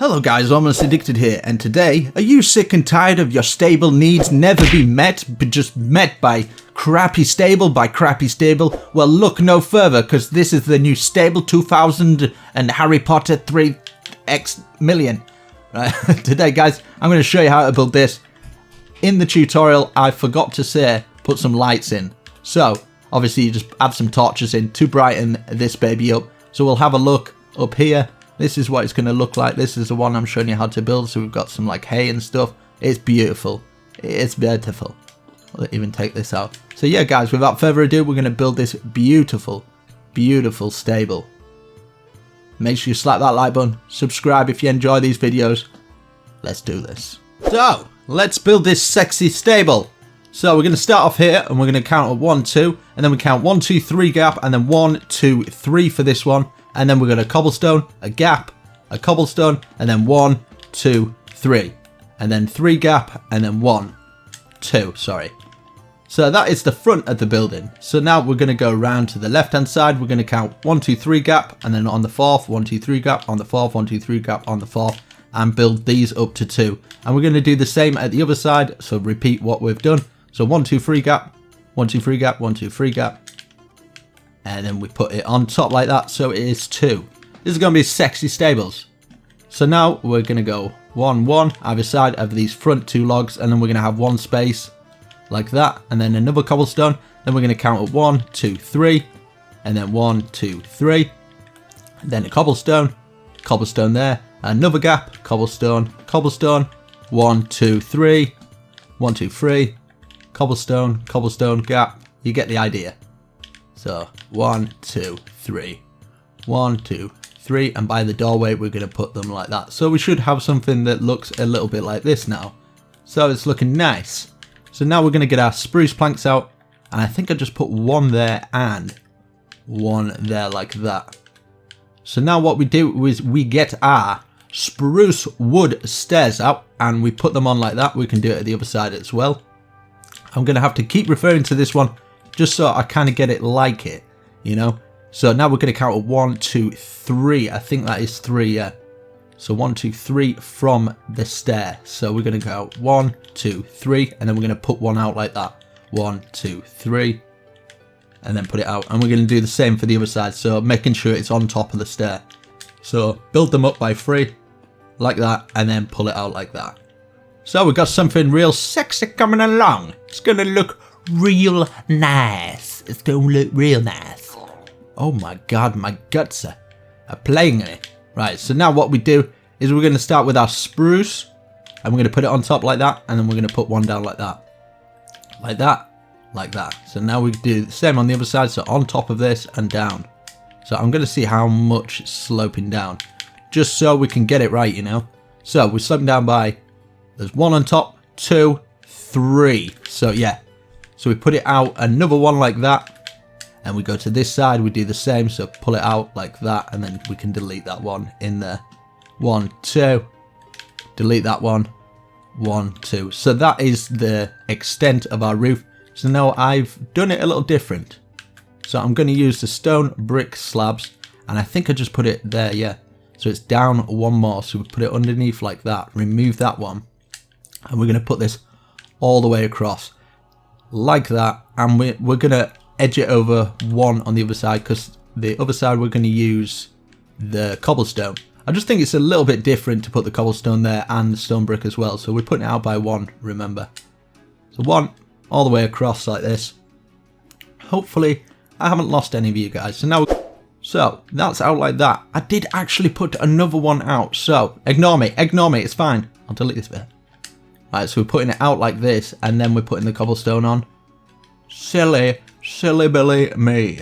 Hello guys, Almost Addicted here, and today, are you sick and tired of your stable needs never be met, but just met by crappy stable? Well, look no further, because this is the new Stable 2000 and Harry Potter 3x million. Right? Today guys, I'm going to show you how to build this. In the tutorial, I forgot to say, put some lights in. So, obviously you just add some torches in to brighten this baby up. So we'll have a look up here. This is what it's going to look like. This is the one I'm showing you how to build. So we've got some like hay and stuff. It's beautiful. It's beautiful. I'll even take this out. So yeah guys, without further ado, we're going to build this beautiful, beautiful stable. Make sure you slap that like button. Subscribe if you enjoy these videos. Let's do this. So, let's build this sexy stable. So we're going to start off here and we're going to count a 1, 2. And then we count 1, 2, 3 gap. And then 1, 2, 3 for this one. And then we're going to cobblestone, a gap, a cobblestone, and then 1, 2, 3. And then 3 gap, and then 1, 2, sorry. So that is the front of the building. So now we're going to go around to the left hand side. We're going to count 1, 2, 3 gap, and then on the fourth, 1, 2, 3 gap, on the fourth, 1, 2, 3 gap, on the fourth, and build these up to 2. And we're going to do the same at the other side. So repeat what we've done. So 1, 2, 3 gap, 1, 2, 3 gap, 1, 2, 3 gap. And then we put it on top like that, so it is 2. This is going to be sexy stables. So now we're going to go 1, 1 either side of these front 2 logs, and then we're going to have 1 space like that, and then another cobblestone. Then we're going to count up 1, 2, 3, and then 1, 2, 3. And then a cobblestone, cobblestone there, another gap, cobblestone, cobblestone, 1, 2, 3, 1, 2, 3, cobblestone, cobblestone, gap. You get the idea. So 1, 2, 3, 1, 2, 3, and by the doorway we're going to put them like that. So we should have something that looks a little bit like this now. So it's looking nice. So now we're going to get our spruce planks out, and I think I just put 1 there and 1 there like that. So now what we do is we get our spruce wood stairs out and we put them on like that. We can do it at the other side as well. I'm going to have to keep referring to this one just so I kind of get it like it, you know. So now we're going to count at 1, 2, 3. I think that is 3, yeah. So 1, 2, 3 from the stair. So we're going to go 1, 2, 3, and then we're going to put 1 out like that. 1, 2, 3, and then put it out. And we're going to do the same for the other side. So making sure it's on top of the stair. So build them up by 3, like that, and then pull it out like that. So we've got something real sexy coming along. It's going to look real nice. It's going to look real nice. Oh my god, my guts are playing in it. Right, so now what we do is we're going to start with our spruce. And we're going to put it on top like that. And then we're going to put 1 down like that. Like that. Like that. So now we do the same on the other side. So on top of this and down. So I'm going to see how much it's sloping down. Just so we can get it right, you know. So we're sloping down by... There's 1 on top, 2, 3. So yeah. So we put it out, another 1 like that, and we go to this side, we do the same, so pull it out like that, and then we can delete that 1 in there. 1, 2, delete that 1, 1, 2. So that is the extent of our roof. So now I've done it a little different. So I'm going to use the stone brick slabs, and I think I just put it there, yeah. So it's down 1 more, so we put it underneath like that, remove that 1, and we're going to put this all the way across. Like that, and we're going to edge it over 1 on the other side, because the other side we're going to use the cobblestone. I just think it's a little bit different to put the cobblestone there and the stone brick as well, so we're putting it out by 1, remember. So 1 all the way across like this. Hopefully I haven't lost any of you guys. So that's out like that. I did actually put another 1 out, so ignore me, it's fine. I'll delete this bit. Right, so we're putting it out like this, and then we're putting the cobblestone on. Silly, silly Billy me.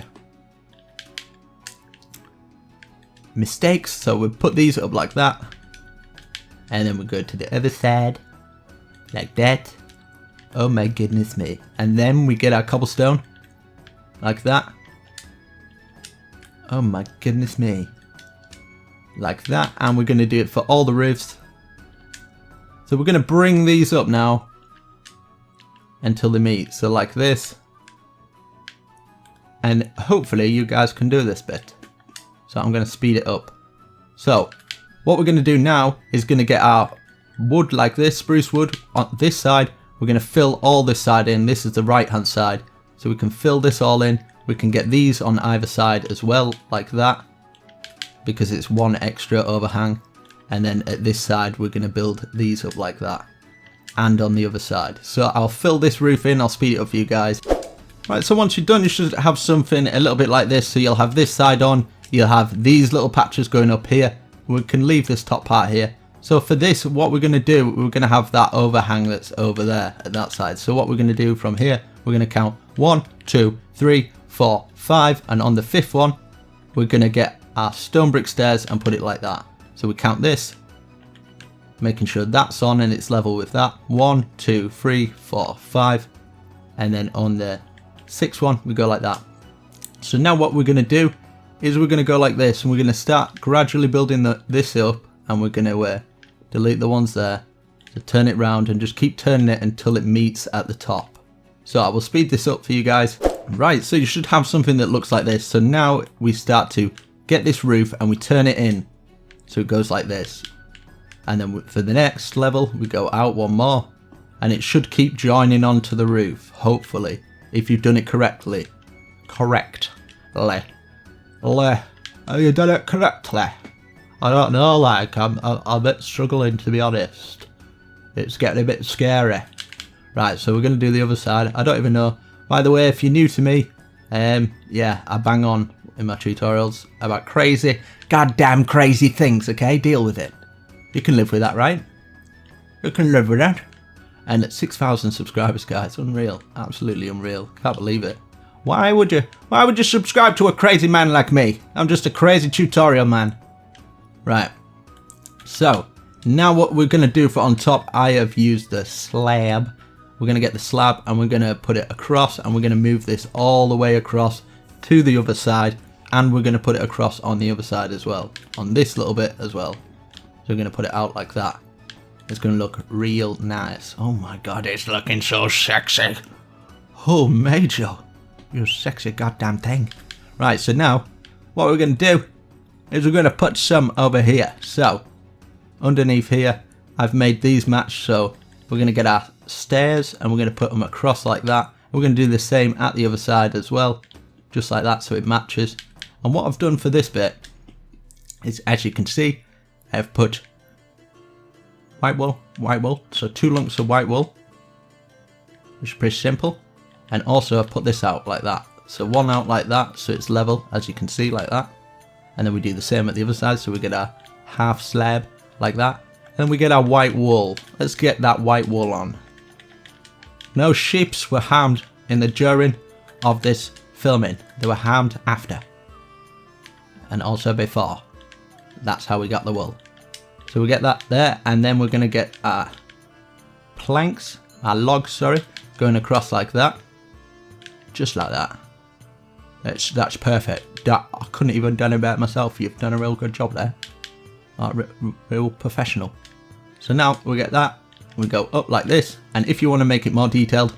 Mistakes, so we put these up like that. And then we go to the other side, like that. Oh my goodness me. And then we get our cobblestone, like that. Oh my goodness me. Like that, and we're going to do it for all the roofs. So we're going to bring these up now until they meet. So like this. And hopefully you guys can do this bit. So I'm going to speed it up. So what we're going to do now is going to get our wood like this, spruce wood on this side. We're going to fill all this side in. This is the right hand side. So we can fill this all in. We can get these on either side as well, like that, because it's one extra overhang. And then at this side, we're going to build these up like that, and on the other side. So I'll fill this roof in. I'll speed it up for you guys. Right, so once you're done, you should have something a little bit like this. So you'll have this side on. You'll have these little patches going up here. We can leave this top part here. So for this, what we're going to do, we're going to have that overhang that's over there at that side. So what we're going to do from here, we're going to count 1, 2, 3, 4, 5. And on the 5th one, we're going to get our stone brick stairs and put it like that. So we count this, making sure that's on and it's level with that. 1, 2, 3, 4, 5. And then on the 6th one, we go like that. So now what we're going to do is we're going to go like this, and we're going to start gradually building this up, and we're going to delete the ones there, to turn it round and just keep turning it until it meets at the top. So I will speed this up for you guys. Right, so you should have something that looks like this. So now we start to get this roof and we turn it in. So it goes like this. And then for the next level, we go out one more, and it should keep joining onto the roof, hopefully, if you've done it correctly. Have you done it correctly? I don't know, like, I'm a bit struggling, to be honest. It's getting a bit scary. Right, so we're going to do the other side. I don't even know. By the way, if you're new to me, yeah, I bang on in my tutorials about crazy, goddamn crazy things, okay? Deal with it. You can live with that, right? You can live with that. And at 6,000 subscribers, guys, unreal. Absolutely unreal. Can't believe it. Why would you subscribe to a crazy man like me? I'm just a crazy tutorial man. Right. So, now what we're going to do for on top, I have used the slab. We're going to get the slab and we're going to put it across, and we're going to move this all the way across to the other side, and we're going to put it across on the other side as well, on this little bit as well. So we're going to put it out like that. It's going to look real nice. Oh my god, it's looking so sexy. Oh, Major, you sexy goddamn thing. Right, so now what we're going to do is we're going to put some over here. So underneath here, I've made these match. So we're going to get our stairs and we're going to put them across like that. We're going to do the same at the other side as well, just like that, so it matches. And what I've done for this bit is, as you can see, I've put white wool, so 2 lumps of white wool, which is pretty simple. And also I've put this out like that, so one out like that, so it's level, as you can see, like that. And then we do the same at the other side, so we get our half slab like that. Then we get our white wool. Let's get that white wool on. No sheeps were harmed in the during of this filming. They were harmed after, and also before. That's how we got the wool. So we get that there, and then we're going to get our planks, our logs, sorry, going across like that. Just like that. That's perfect. I couldn't even have done it better myself. You've done a real good job there. Real professional. So now we get that. We go up like this, and if you want to make it more detailed,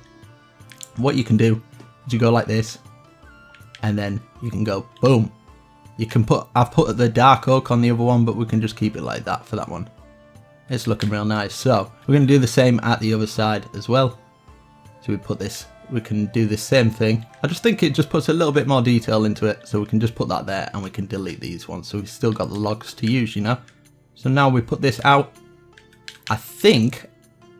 what you can do is you go like this, and then you can go boom. You can put, I've put the dark oak on the other one, but we can just keep it like that for that one. It's looking real nice. So we're going to do the same at the other side as well. So we put this, we can do the same thing. I just think it just puts a little bit more detail into it. So we can just put that there, and we can delete these ones. So we've still got the logs to use, you know. So now we put this out. I think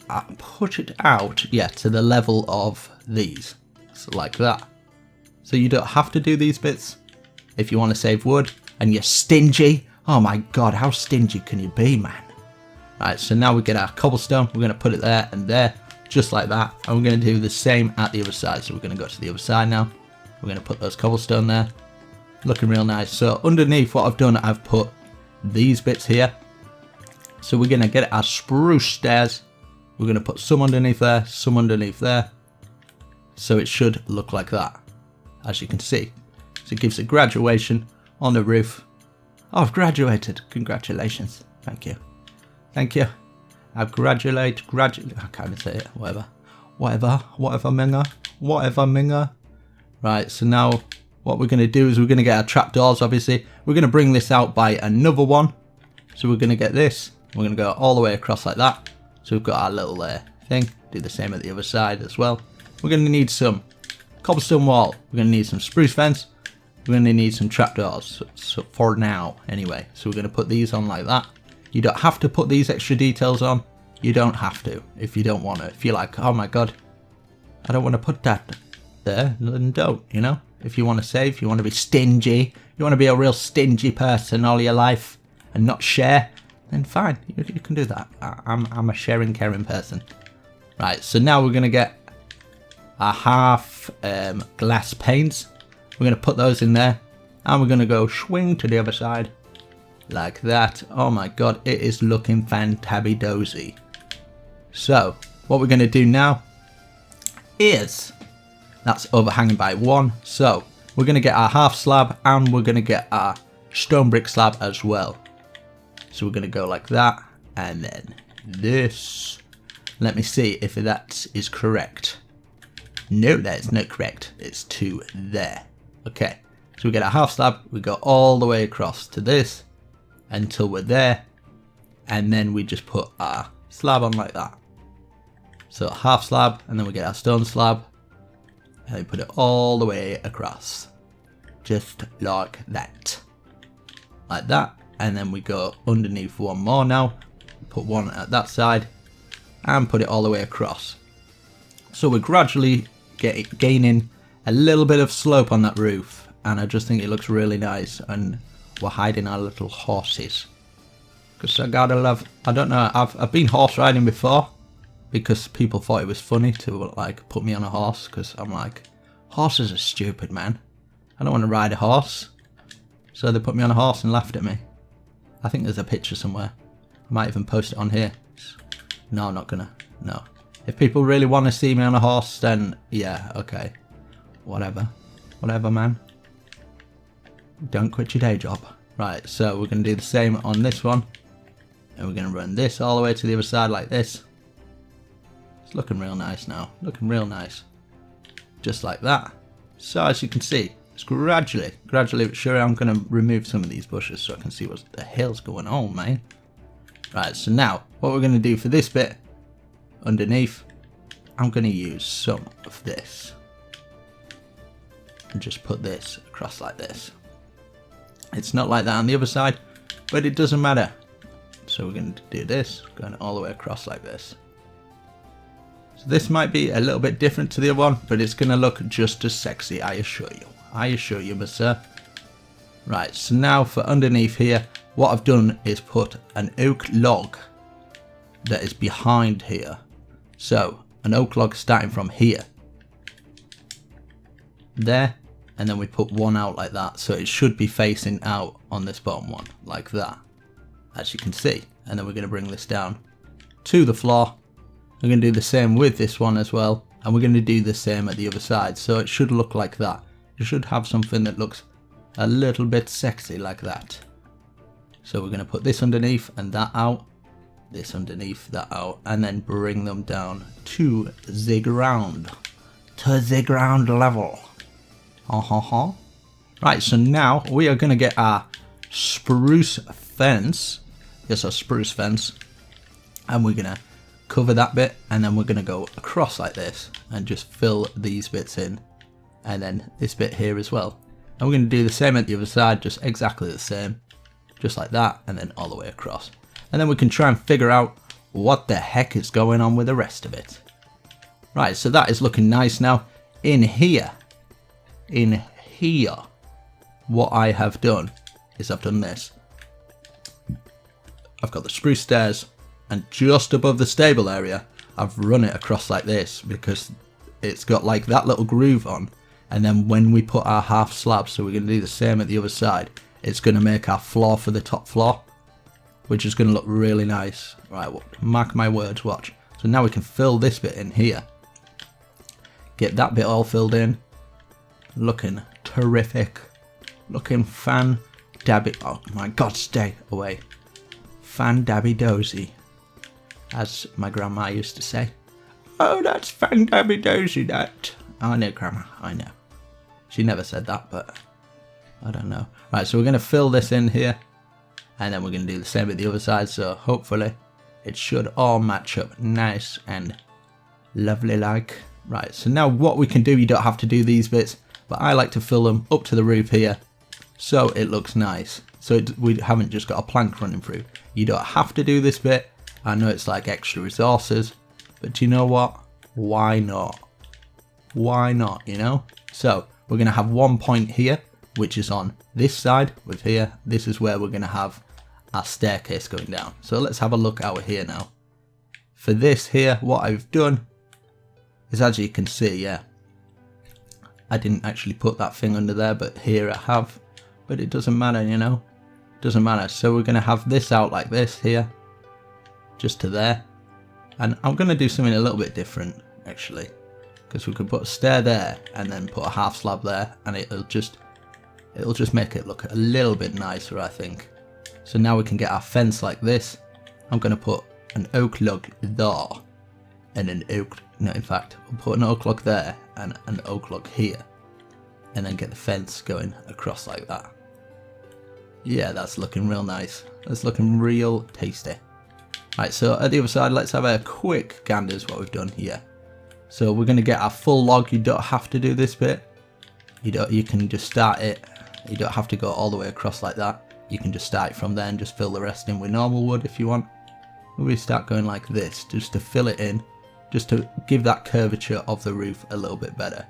I put it out, yeah, to the level of these. So like that. So you don't have to do these bits if you want to save wood and you're stingy. Oh my god, how stingy can you be, man? Right, so now we get our cobblestone. We're going to put it there and there, just like that. And we're going to do the same at the other side. So we're going to go to the other side now. We're going to put those cobblestone there. Looking real nice. So underneath what I've done, I've put these bits here. So we're going to get our spruce stairs. We're going to put some underneath there, some underneath there. So it should look like that, as you can see. So it gives a graduation on the roof. Oh, I've graduated. Congratulations. Thank you. Thank you. I've graduated. I can't even say it. Whatever, Minger. Right, so now what we're going to do is we're going to get our trapdoors, obviously. We're going to bring this out by another one. So we're going to get this. We're going to go all the way across like that. So we've got our little thing. Do the same at the other side as well. We're going to need some cobblestone wall. We're going to need some spruce fence. We're going to need some trapdoors. So for now, anyway. So we're going to put these on like that. You don't have to put these extra details on. You don't have to if you don't want to. If you're like, oh my god, I don't want to put that there, then don't, you know? If you want to save, you want to be stingy, you want to be a real stingy person all your life and not share, then fine, you can do that. I'm a sharing, caring person. Right, so now we're going to get our half glass panes. We're going to put those in there and we're going to go swing to the other side like that. Oh my god, it is looking fantabby-dozy. So what we're going to do now is, that's overhanging by 1, so we're going to get our half slab and we're going to get our stone brick slab as well. So we're going to go like that and then this. Let me see if that is correct. No, that is not correct. It's to there. Okay, so we get our half slab, we go all the way across to this until we're there, and then we just put our slab on like that. So half slab, and then we get our stone slab, and we put it all the way across, just like that, and then we go underneath one more now, put one at that side, and put it all the way across. So we're gradually gaining a little bit of slope on that roof, and I just think it looks really nice, and we're hiding our little horses. Because I gotta love, I don't know, I've been horse riding before, because people thought it was funny to like put me on a horse, because I'm like, horses are stupid, man. I don't want to ride a horse. So they put me on a horse and laughed at me. I think there's a picture somewhere. I might even post it on here. No, I'm not gonna. No. If people really want to see me on a horse, then yeah, okay. Whatever. Whatever, man. Don't quit your day job. Right, so we're going to do the same on this one. And we're going to run this all the way to the other side like this. It's looking real nice now. Looking real nice. Just like that. So as you can see, it's gradually but sure, I'm going to remove some of these bushes so I can see what the hell's going on, man. Right, so now, what we're going to do for this bit, underneath, I'm going to use some of this. And just put this across like this. It's not like that on the other side, but it doesn't matter. So we're going to do this, going all the way across like this. So this might be a little bit different to the other one, but it's going to look just as sexy, I assure you. I assure you, sir. Right, so now for underneath here, what I've done is put an oak log that is behind here. So an oak log starting from here. There. And then we put one out like that, so it should be facing out on this bottom one, like that, as you can see. And then we're going to bring this down to the floor. We're going to do the same with this one as well, and we're going to do the same at the other side, so it should look like that. You should have something that looks a little bit sexy like that. So we're going to put this underneath and that out, this underneath, that out, and then bring them down to the ground, level. Right, so now we are going to get our spruce fence. Yes, our spruce fence. And we're going to cover that bit. And then we're going to go across like this. And just fill these bits in. And then this bit here as well. And we're going to do the same at the other side. Just exactly the same. Just like that. And then all the way across. And then we can try and figure out what the heck is going on with the rest of it. Right, so that is looking nice now. In here, what I have done is I've done this. I've got the spruce stairs, and just above the stable area I've run it across like this because it's got like that little groove on, and then when we put our half slab, so we're going to do the same at the other side, it's going to make our floor for the top floor, which is going to look really nice. Right, well, mark my words, watch. So now we can fill this bit in here, get that bit all filled in. Looking terrific. Looking fan-dabby. Oh my god, stay away. Fan-dabby-dozy. As my grandma used to say. Oh, that's fan-dabby-dozy, that. I know, Grandma, I know. She never said that, but I don't know. Right, so we're going to fill this in here. And then we're going to do the same with the other side, so hopefully it should all match up nice and lovely like. Right, so now what we can do, you don't have to do these bits, but I like to fill them up to the roof here so it looks nice. So we haven't just got a plank running through. You don't have to do this bit. I know it's like extra resources, but do you know what? Why not? Why not, you know? So we're going to have one point here, which is on this side with here. This is where we're going to have our staircase going down. So let's have a look out here now. For this here, what I've done is, as you can see, yeah, I didn't actually put that thing under there, but here I have. But it doesn't matter, you know? Doesn't matter. So we're going to have this out like this here, just to there. And I'm going to do something a little bit different, actually, because we could put a stair there and then put a half slab there, and it'll just make it look a little bit nicer, I think. So now we can get our fence like this. I'm going to put an oak log there, and an oak, no, in fact, we'll put an oak log there and an oak log here, and then get the fence going across like that. Yeah, that's looking real nice. That's looking real tasty. Right, so at the other side, let's have a quick gander at what we've done here. So we're going to get our full log. You don't have to do this bit. You can just start it. You don't have to go all the way across like that. You can just start it from there and just fill the rest in with normal wood if you want. We start going like this, just to fill it in, just to give that curvature of the roof a little bit better.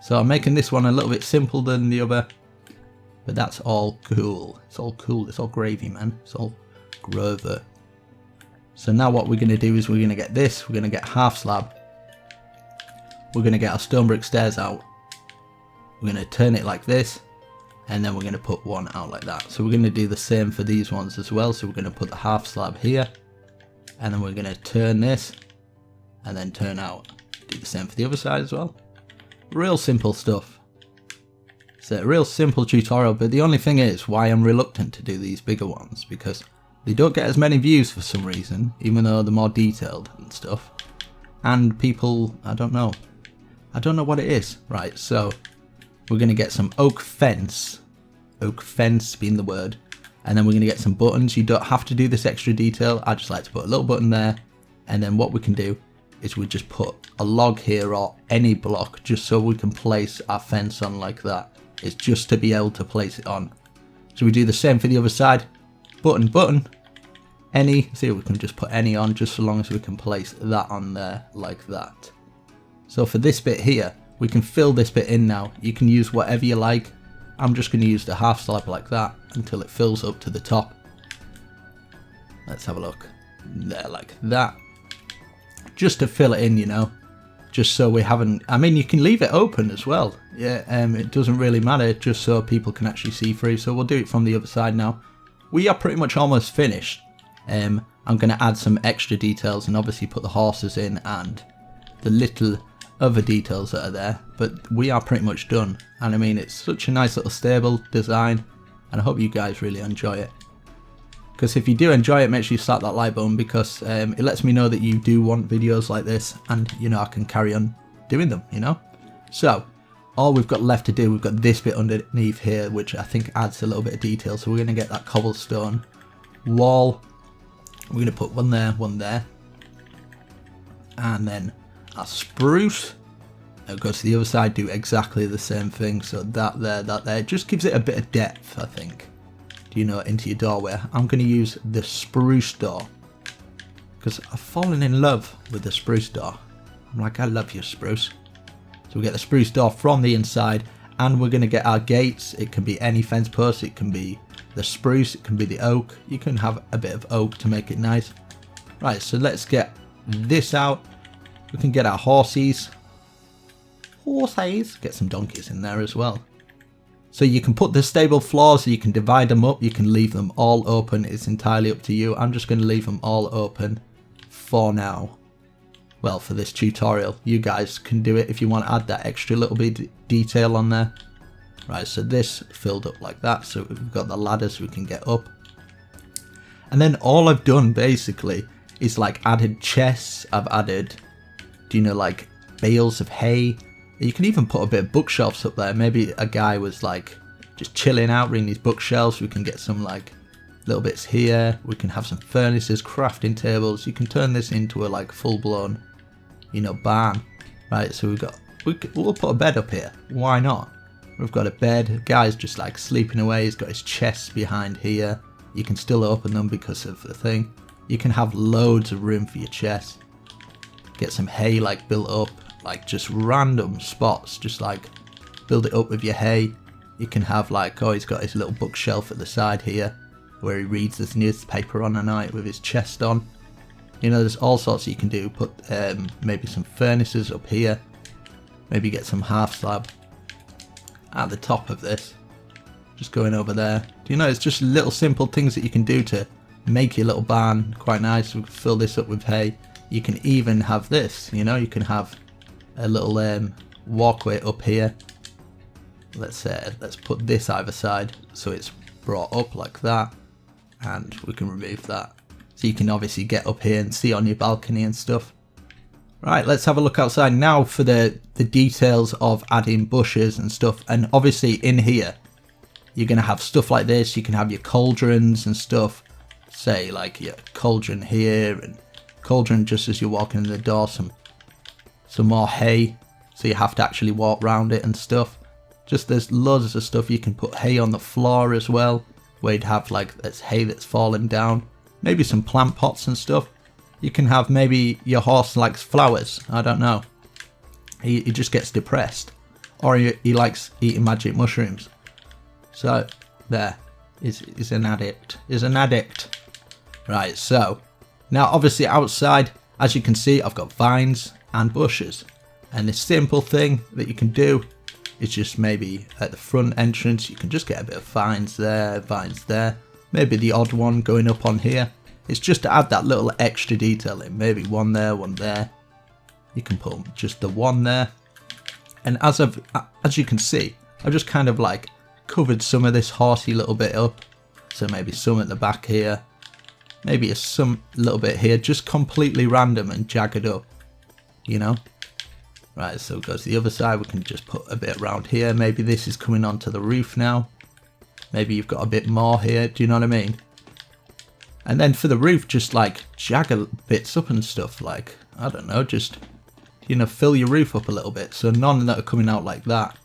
So I'm making this one a little bit simpler than the other, but that's all cool. It's all cool. It's all gravy, man. It's all grover. So now what we're going to do is we're going to get this. We're going to get half slab. We're going to get our stone brick stairs out. We're going to turn it like this, and then we're going to put one out like that. So we're going to do the same for these ones as well. So we're going to put the half slab here, and then we're going to turn this and then turn out. Do the same for the other side as well. Real simple stuff. It's a real simple tutorial, but the only thing is why I'm reluctant to do these bigger ones, because they don't get as many views for some reason, even though they're more detailed and stuff. And people, I don't know what it is. Right, so we're going to get some oak fence being the word, and then we're going to get some buttons. You don't have to do this extra detail. I just like to put a little button there, and then what we can do is we just put a log here or any block just so we can place our fence on like that. It's just to be able to place it on. So we do the same for the other side. Button, any. See, we can just put any on just so long as we can place that on there like that. So for this bit here, we can fill this bit in now. You can use whatever you like. I'm just going to use the half slab like that until it fills up to the top. Let's have a look. There, like that. Just to fill it in, you know. Just so we haven't, I mean, you can leave it open as well. Yeah, it doesn't really matter, just so people can actually see through. So we'll do it from the other side now. We are pretty much almost finished. I'm going to add some extra details and obviously put the horses in and the little other details that are there. But we are pretty much done. And I mean, it's such a nice little stable design. And I hope you guys really enjoy it. Because if you do enjoy it, make sure you slap that like button, because it lets me know that you do want videos like this, and you know I can carry on doing them, you know. So all we've got left to do, we've got this bit underneath here, which I think adds a little bit of detail. So we're going to get that cobblestone wall. We're going to put one there, and then our spruce. Now go to the other side, do exactly the same thing. So that there, just gives it a bit of depth, I think. You know, into your doorway. I'm going to use the spruce door because I've fallen in love with the spruce door. I'm like, I love you, spruce. So we get the spruce door from the inside, and we're going to get our gates. It can be any fence post, it can be the spruce, it can be the oak. You can have a bit of oak to make it nice. Right, so let's get this out. We can get our horses, get some donkeys in there as well. So you can put the stable floors, you can divide them up, you can leave them all open. It's entirely up to you. I'm just going to leave them all open for now. Well, for this tutorial, you guys can do it if you want to add that extra little bit of detail on there. Right, so this filled up like that. So we've got the ladders we can get up. And then all I've done basically is like added chests. I've added, do you know, like bales of hay. You can even put a bit of bookshelves up there. Maybe a guy was like just chilling out reading these bookshelves. We can get some like little bits here. We can have some furnaces, crafting tables. You can turn this into a like full-blown, you know, barn. Right, so we'll put a bed up here. Why not? We've got a bed. The guy's just like sleeping away. He's got his chests behind here. You can still open them because of the thing. You can have loads of room for your chests. Get some hay like built up, like just random spots. Just like build it up with your hay. You can have like, oh, he's got his little bookshelf at the side here where he reads his newspaper on a night with his chest on. You know, there's all sorts you can do. Put maybe some furnaces up here. Maybe get some half slab at the top of this. Just going over there. Do you know, it's just little simple things that you can do to make your little barn quite nice. We can fill this up with hay. You can even have this, you know, you can have a little walkway up here. Let's put this either side so it's brought up like that, and we can remove that. So you can obviously get up here and see on your balcony and stuff. Right, let's have a look outside now for the details of adding bushes and stuff. And obviously in here, you're going to have stuff like this. You can have your cauldrons and stuff. Say like your cauldron here and cauldron just as you're walking in the door. Some more hay. So you have to actually walk around it and stuff. Just there's loads of stuff. You can put hay on the floor as well. Where you'd have like that's hay that's falling down. Maybe some plant pots and stuff. You can have maybe your horse likes flowers. I don't know. He just gets depressed. Or he likes eating magic mushrooms. So there is an addict. Is an addict. Right, so now obviously outside, as you can see, I've got vines and bushes. And the simple thing that you can do is just maybe at the front entrance, you can just get a bit of vines there. Maybe the odd one going up on here. It's just to add that little extra detail in. Maybe one there, one there. You can put just the one there. And as you can see, I've just kind of like covered some of this horsey little bit up. So maybe some at the back here. Maybe some little bit here. Just completely random and jagged up. You know? Right, so it goes to the other side. We can just put a bit around here. Maybe this is coming onto the roof now. Maybe you've got a bit more here. Do you know what I mean? And then for the roof, just like jagger bits up and stuff, like, I don't know, just, you know, fill your roof up a little bit. So none that are coming out like that.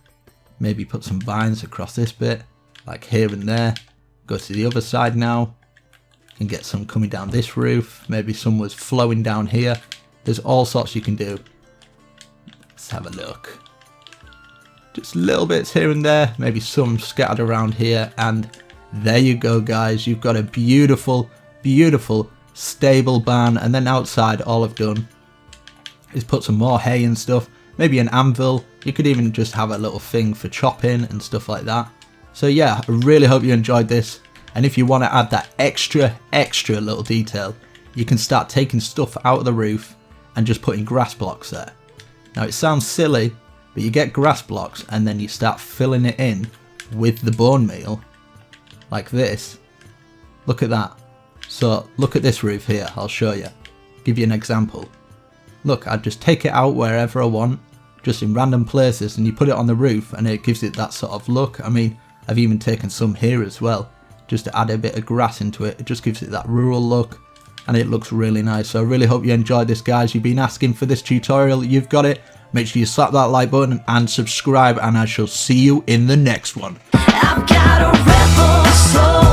Maybe put some vines across this bit, like here and there. Go to the other side now. You can get some coming down this roof. Maybe some was flowing down here. There's all sorts you can do. Let's have a look. Just little bits here and there. Maybe some scattered around here. And there you go, guys. You've got a beautiful stable barn. And then outside, all I've done is put some more hay and stuff, maybe an anvil. You could even just have a little thing for chopping and stuff like that. So yeah, I really hope you enjoyed this, and if you want to add that extra little detail, you can start taking stuff out of the roof and just putting grass blocks there. Now it sounds silly, but you get grass blocks and then you start filling it in with the bone meal like this. Look at that. So look at this roof here. I'll show you. Give you an example. Look, I just take it out wherever I want, just in random places, and you put it on the roof and it gives it that sort of look. I mean, I've even taken some here as well, just to add a bit of grass into it. It just gives it that rural look and it looks really nice. So I really hope you enjoyed this, guys. You've been asking for this tutorial. You've got it. Make sure you slap that like button and subscribe, and I shall see you in the next one. I've got a rebel soul.